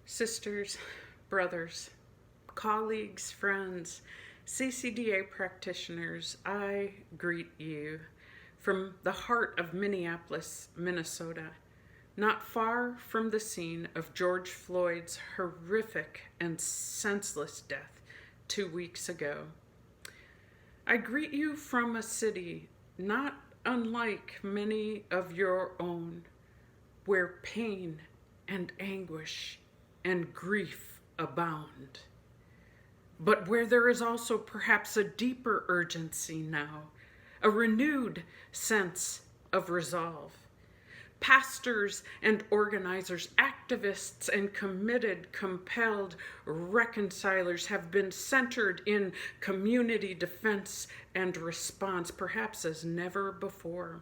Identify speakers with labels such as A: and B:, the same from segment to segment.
A: Sisters, brothers, colleagues, friends, CCDA practitioners, I greet you from the heart of Minneapolis, Minnesota, not far from the scene of George Floyd's horrific and senseless death 2 weeks ago. I greet you from a city not unlike many of your own, where pain and anguish and grief abound, but where there is also perhaps a deeper urgency now, a renewed sense of resolve. Pastors and organizers, activists and committed, compelled reconcilers have been centered in community defense and response, perhaps as never before.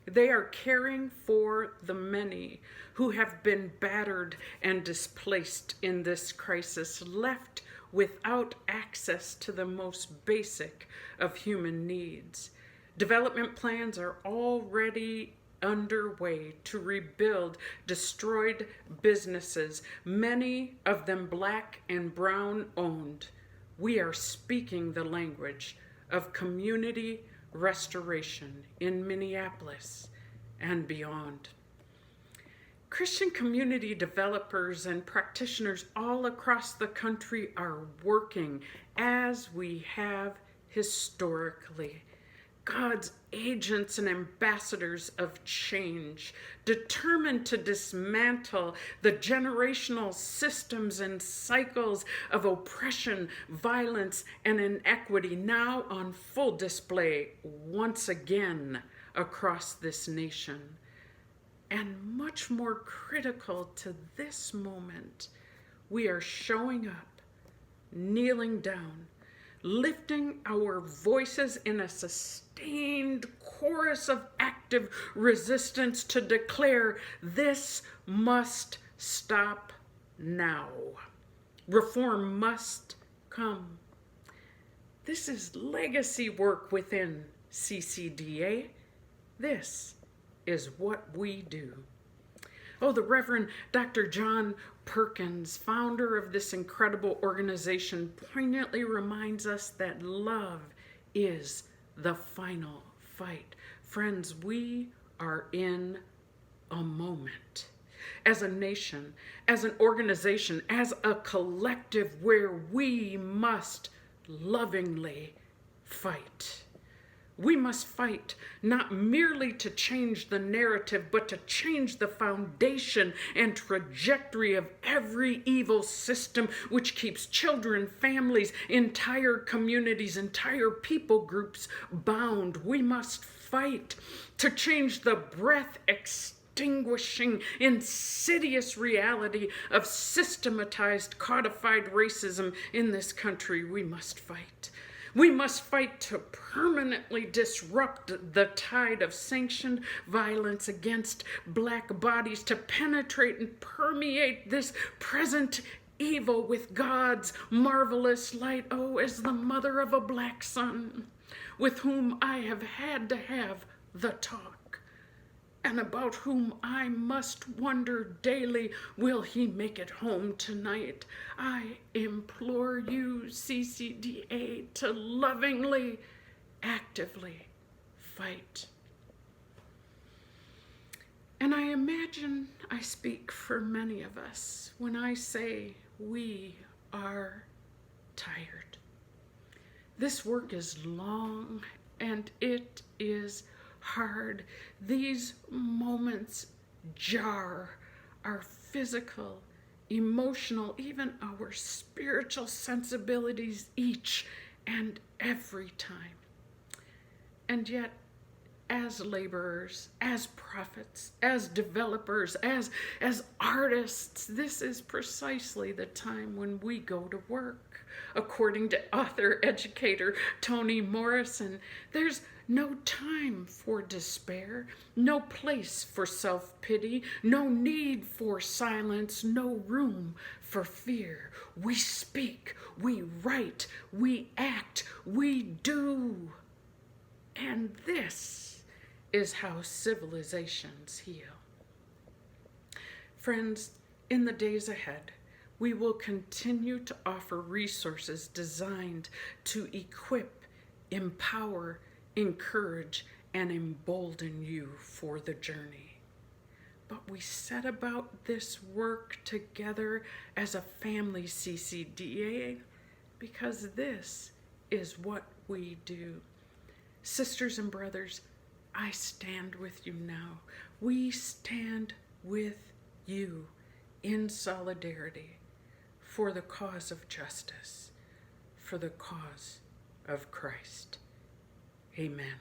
A: They are caring for the many who have been battered and displaced in this crisis, left without access to the most basic of human needs. Development plans are already underway to rebuild destroyed businesses, many of them Black and Brown owned. We are speaking the language of community restoration in Minneapolis and beyond. Christian community developers and practitioners all across the country are working, as we have historically, God's agents and ambassadors of change, determined to dismantle the generational systems and cycles of oppression, violence, and inequity now on full display once again across this nation. And much more critical to this moment, we are showing up, kneeling down, lifting our voices in a sustained chorus of active resistance to declare this must stop now. Reform must come. This is legacy work within CCDA. This is what we do. Oh, the Reverend Dr. John Perkins, founder of this incredible organization, poignantly reminds us that love is the final fight. Friends, we are in a moment. As a nation, as an organization, as a collective where we must lovingly fight. We must fight not merely to change the narrative, but to change the foundation and trajectory of every evil system which keeps children, families, entire communities, entire people groups bound. We must fight to change the breath-extinguishing, insidious reality of systematized, codified racism in this country. We must fight. We must fight to permanently disrupt the tide of sanctioned violence against Black bodies, to penetrate and permeate this present evil with God's marvelous light. Oh, as the mother of a Black son, with whom I have had to have the talk, and about whom I must wonder daily, will he make it home tonight? I implore you, CCDA, to lovingly, actively fight. And I imagine I speak for many of us when I say we are tired. This work is long and it is hard. These moments jar our physical, emotional, even our spiritual sensibilities each and every time. And yet, as laborers, as prophets, as developers, as artists, this is precisely the time when we go to work. According to author, educator Toni Morrison, there's no time for despair, no place for self-pity, no need for silence, no room for fear. We speak, we write, we act, we do. And this is how civilizations heal. Friends, in the days ahead, We will continue to offer resources designed to equip, empower, encourage, and embolden you for the journey. But we set about this work together as a family CCDA because this is what we do. Sisters and brothers, I stand with you now. We stand with you in solidarity for the cause of justice, for the cause of Christ. Amen.